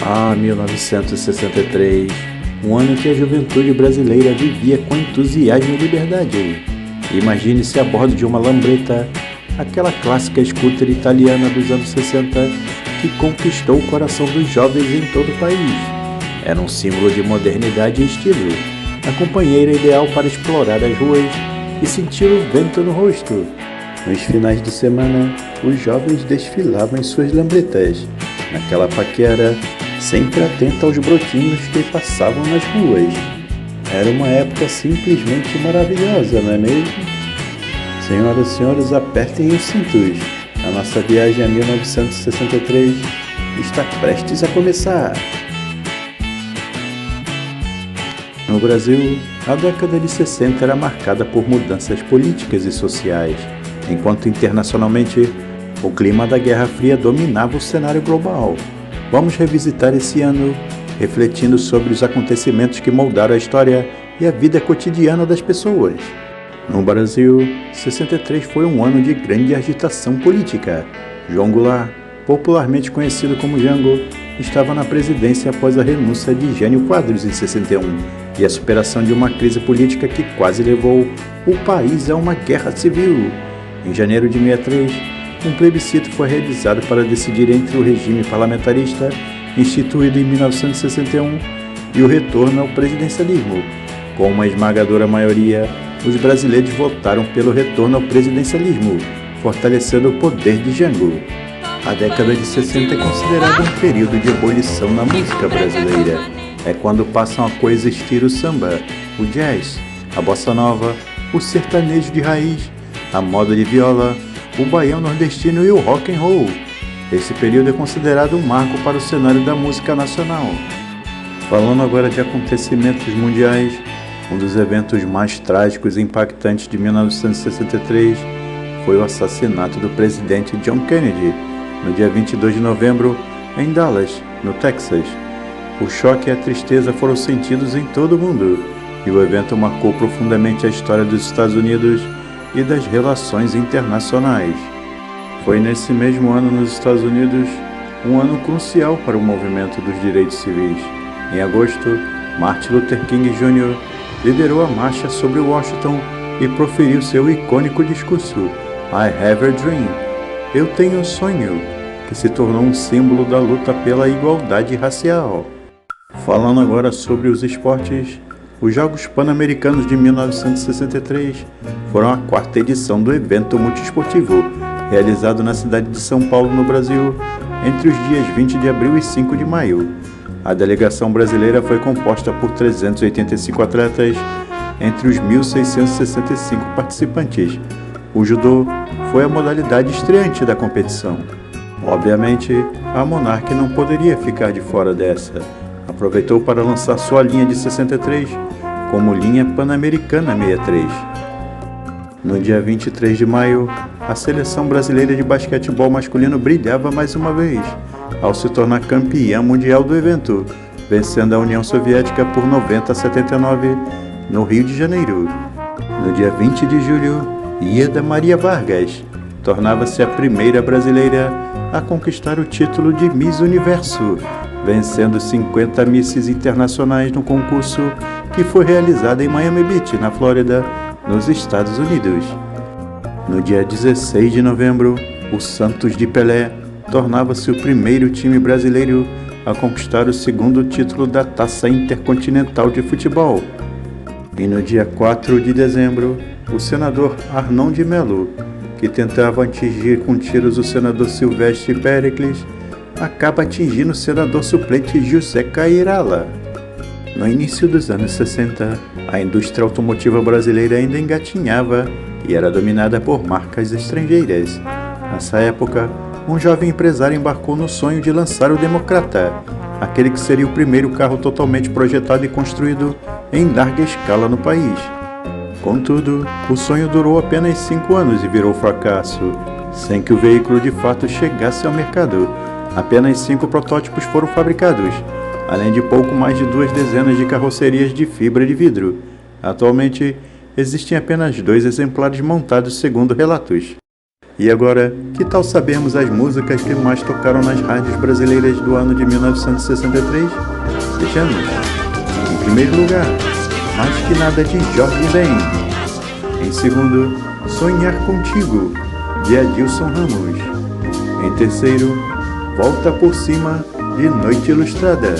Ah, 1963, um ano em que a juventude brasileira vivia com entusiasmo e liberdade. Imagine-se a bordo de uma lambreta, aquela clássica scooter italiana dos anos 60 que conquistou o coração dos jovens em todo o país. Era um símbolo de modernidade e estilo, a companheira ideal para explorar as ruas e sentir o vento no rosto. Nos finais de semana, os jovens desfilavam em suas lambretas, naquela paquera, sempre atenta aos brotinhos que passavam nas ruas. Era uma época simplesmente maravilhosa, não é mesmo? Senhoras e senhores, apertem os cintos. A nossa viagem a 1963 está prestes a começar. No Brasil, a década de 60 era marcada por mudanças políticas e sociais, enquanto internacionalmente o clima da Guerra Fria dominava o cenário global. Vamos revisitar esse ano, refletindo sobre os acontecimentos que moldaram a história e a vida cotidiana das pessoas. No Brasil, 63 foi um ano de grande agitação política. João Goulart, popularmente conhecido como Jango, estava na presidência após a renúncia de Jânio Quadros em 61 e a superação de uma crise política que quase levou o país a uma guerra civil. Em janeiro de 63, um plebiscito foi realizado para decidir entre o regime parlamentarista, instituído em 1961, e o retorno ao presidencialismo. Com uma esmagadora maioria, os brasileiros votaram pelo retorno ao presidencialismo, fortalecendo o poder de Jango. A década de 60 é considerada um período de ebulição na música brasileira. É quando passam a coexistir o samba, o jazz, a bossa nova, o sertanejo de raiz, a moda de viola, o baião nordestino e o rock and roll. Esse período é considerado um marco para o cenário da música nacional. Falando agora de acontecimentos mundiais, um dos eventos mais trágicos e impactantes de 1963 foi o assassinato do presidente John Kennedy, no dia 22 de novembro, em Dallas, no Texas. O choque e a tristeza foram sentidos em todo o mundo, e o evento marcou profundamente a história dos Estados Unidos e das relações internacionais. Foi nesse mesmo ano nos Estados Unidos, um ano crucial para o movimento dos direitos civis. Em agosto, Martin Luther King Jr. liderou a marcha sobre Washington e proferiu seu icônico discurso I Have a Dream, Eu Tenho um Sonho, que se tornou um símbolo da luta pela igualdade racial. Falando agora sobre os esportes, os Jogos Pan-Americanos de 1963 foram a quarta edição do evento multiesportivo, realizado na cidade de São Paulo, no Brasil, entre os dias 20 de abril e 5 de maio. A delegação brasileira foi composta por 385 atletas, entre os 1.665 participantes. O judô foi a modalidade estreante da competição. Obviamente, a Monarch não poderia ficar de fora dessa. Aproveitou para lançar sua linha de 63 como linha Pan-Americana 63. No dia 23 de maio, a seleção brasileira de basquetebol masculino brilhava mais uma vez, ao se tornar campeã mundial do evento, vencendo a União Soviética por 90-79 no Rio de Janeiro. No dia 20 de julho, Ieda Maria Vargas tornava-se a primeira brasileira a conquistar o título de Miss Universo, vencendo 50 misses internacionais no concurso que foi realizado em Miami Beach, na Flórida, nos Estados Unidos. No dia 16 de novembro, o Santos de Pelé tornava-se o primeiro time brasileiro a conquistar o segundo título da Taça Intercontinental de Futebol. E no dia 4 de dezembro, o senador Arnon de Melo, que tentava atingir com tiros o senador Silvestre Péricles, acaba atingindo o senador suplente José Cairala. No início dos anos 60, a indústria automotiva brasileira ainda engatinhava e era dominada por marcas estrangeiras. Nessa época, um jovem empresário embarcou no sonho de lançar o Democrata, aquele que seria o primeiro carro totalmente projetado e construído em larga escala no país. Contudo, o sonho durou apenas 5 anos e virou fracasso, sem que o veículo de fato chegasse ao mercado. Apenas 5 protótipos foram fabricados, além de pouco mais de 2 dezenas de carrocerias de fibra de vidro. Atualmente, existem apenas 2 exemplares montados segundo relatos. E agora, que tal sabermos as músicas que mais tocaram nas rádios brasileiras do ano de 1963? Vejamos. Em primeiro lugar, Mais Que Nada de Jorge Ben. Em segundo, Sonhar Contigo, de Adilson Ramos. Em terceiro, Volta por Cima, de Noite Ilustrada.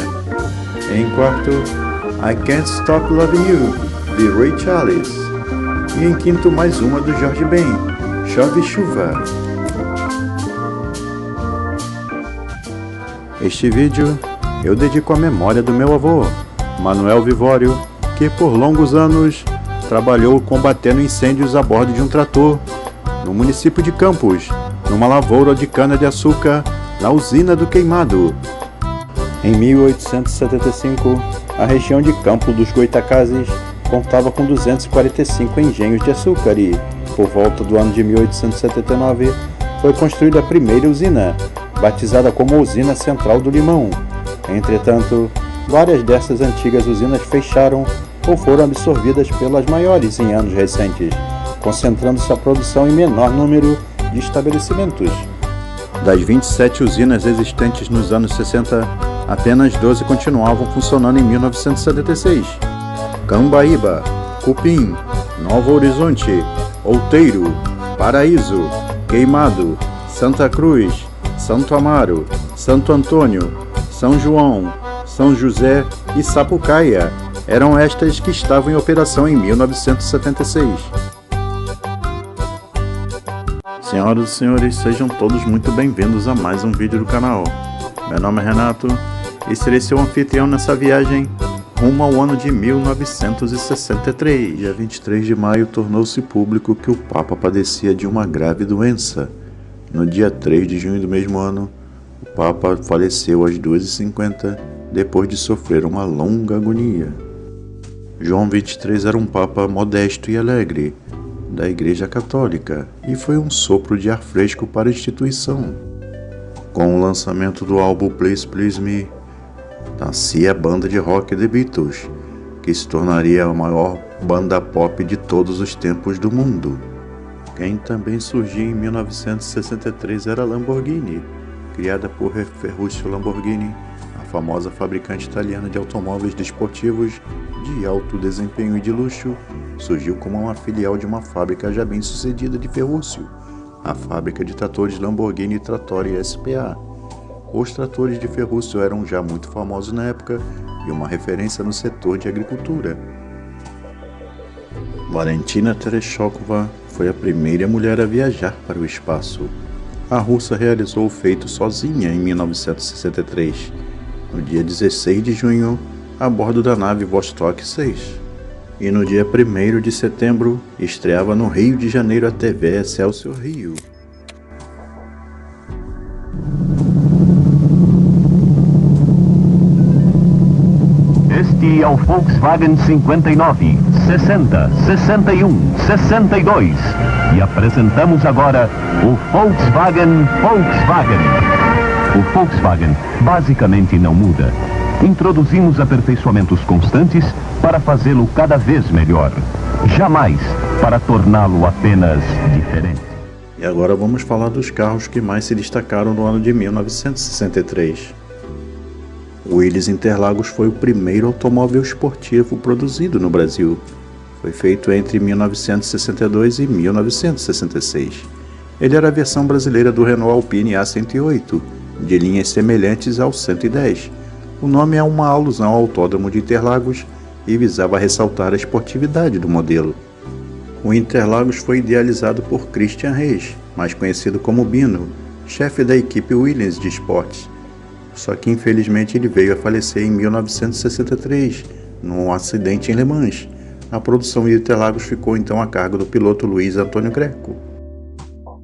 Em quarto, I Can't Stop Loving You, de Ray Charles. E em quinto, mais uma do Jorge Ben, Chove Chuva. Este vídeo eu dedico à memória do meu avô, Manuel Vivório, que por longos anos trabalhou combatendo incêndios a bordo de um trator no município de Campos, numa lavoura de cana-de-açúcar na usina do Queimado. Em 1875, a região de Campo dos Goitacazes contava com 245 engenhos de açúcar e, por volta do ano de 1879, foi construída a primeira usina, batizada como Usina Central do Limão. Entretanto, várias dessas antigas usinas fecharam ou foram absorvidas pelas maiores em anos recentes, concentrando sua produção em menor número de estabelecimentos. Das 27 usinas existentes nos anos 60, apenas 12 continuavam funcionando em 1976. Cambaíba, Cupim, Novo Horizonte, Outeiro, Paraíso, Queimado, Santa Cruz, Santo Amaro, Santo Antônio, São João, São José e Sapucaia eram estas que estavam em operação em 1976. Senhoras e senhores, sejam todos muito bem-vindos a mais um vídeo do canal. Meu nome é Renato e serei seu anfitrião nessa viagem rumo ao ano de 1963. Dia 23 de maio tornou-se público que o Papa padecia de uma grave doença. No dia 3 de junho do mesmo ano, o Papa faleceu às 2h50 depois de sofrer uma longa agonia. João XXIII era um Papa modesto e alegre da Igreja Católica e foi um sopro de ar fresco para a instituição. Com o lançamento do álbum Please Please Me, nascia a banda de rock The Beatles, que se tornaria a maior banda pop de todos os tempos do mundo. Quem também surgiu em 1963 era a Lamborghini, criada por Ferruccio Lamborghini, a famosa fabricante italiana de automóveis desportivos de alto desempenho e de luxo. Surgiu como uma filial de uma fábrica já bem sucedida de Ferruccio, a fábrica de tratores Lamborghini Trattori S.p.A. Os tratores de Ferruccio eram já muito famosos na época e uma referência no setor de agricultura. Valentina Tereshkova foi a primeira mulher a viajar para o espaço. A russa realizou o feito sozinha em 1963, no dia 16 de junho, a bordo da nave Vostok 6. E no dia 1º de setembro, estreava no Rio de Janeiro a TV Excelsior Rio. Este é o Volkswagen 59, 60, 61, 62 e apresentamos agora o Volkswagen. O Volkswagen basicamente não muda. Introduzimos aperfeiçoamentos constantes para fazê-lo cada vez melhor, jamais para torná-lo apenas diferente. E agora vamos falar dos carros que mais se destacaram no ano de 1963. O Willys Interlagos foi o primeiro automóvel esportivo produzido no Brasil. Foi feito entre 1962 e 1966. Ele era a versão brasileira do Renault Alpine A108, de linhas semelhantes ao 110. O nome é uma alusão ao Autódromo de Interlagos e visava ressaltar a esportividade do modelo. O Interlagos foi idealizado por Christian Reis, mais conhecido como Bino, chefe da equipe Williams de esportes. Só que infelizmente ele veio a falecer em 1963, num acidente em Le Mans. A produção de Interlagos ficou então a cargo do piloto Luiz Antônio Greco.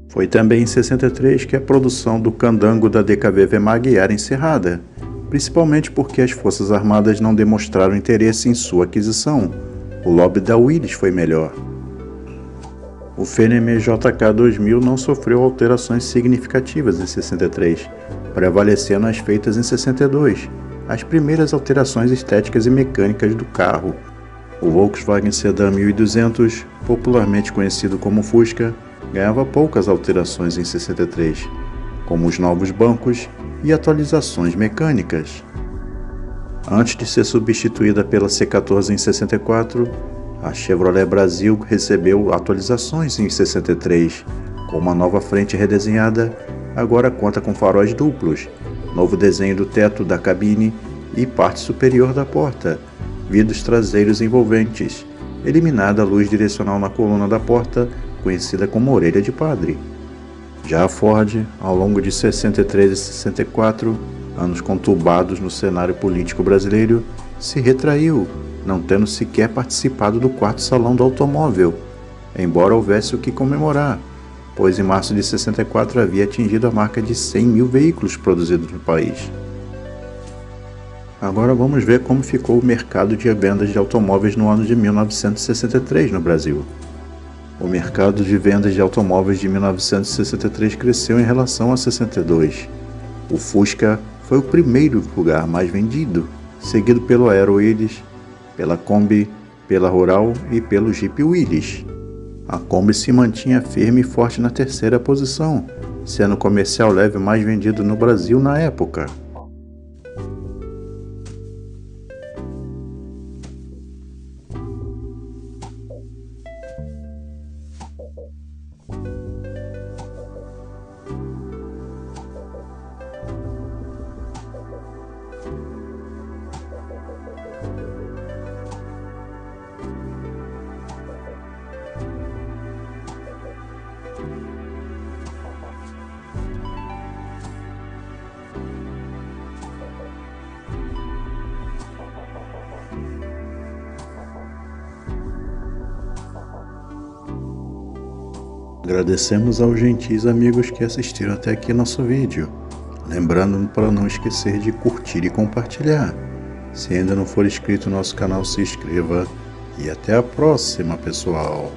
Foi também em 63 que a produção do Candango da DKV Vemag era encerrada, principalmente porque as Forças Armadas não demonstraram interesse em sua aquisição. O lobby da Willys foi melhor. O Fenneman JK 2000 não sofreu alterações significativas em 63, prevalecendo as feitas em 62, as primeiras alterações estéticas e mecânicas do carro. O Volkswagen Sedan 1200, popularmente conhecido como Fusca, ganhava poucas alterações em 63, como os novos bancos e atualizações mecânicas. Antes de ser substituída pela C14 em 64, a Chevrolet Brasil recebeu atualizações em 63, com uma nova frente redesenhada, agora conta com faróis duplos, novo desenho do teto da cabine e parte superior da porta, vidros traseiros envolventes, eliminada a luz direcional na coluna da porta, conhecida como orelha de padre. Já a Ford, ao longo de 63 e 64, anos conturbados no cenário político brasileiro, se retraiu, não tendo sequer participado do quarto salão do automóvel, embora houvesse o que comemorar, pois em março de 64 havia atingido a marca de 100 mil veículos produzidos no país. Agora vamos ver como ficou o mercado de vendas de automóveis no ano de 1963 no Brasil. O mercado de vendas de automóveis de 1963 cresceu em relação a 62. O Fusca foi o primeiro lugar mais vendido, seguido pelo Aero Willys, pela Kombi, pela Rural e pelo Jeep Willys. A Kombi se mantinha firme e forte na terceira posição, sendo o comercial leve mais vendido no Brasil na época. Agradecemos aos gentis amigos que assistiram até aqui nosso vídeo. Lembrando para não esquecer de curtir e compartilhar. Se ainda não for inscrito no nosso canal, se inscreva. E até a próxima, pessoal!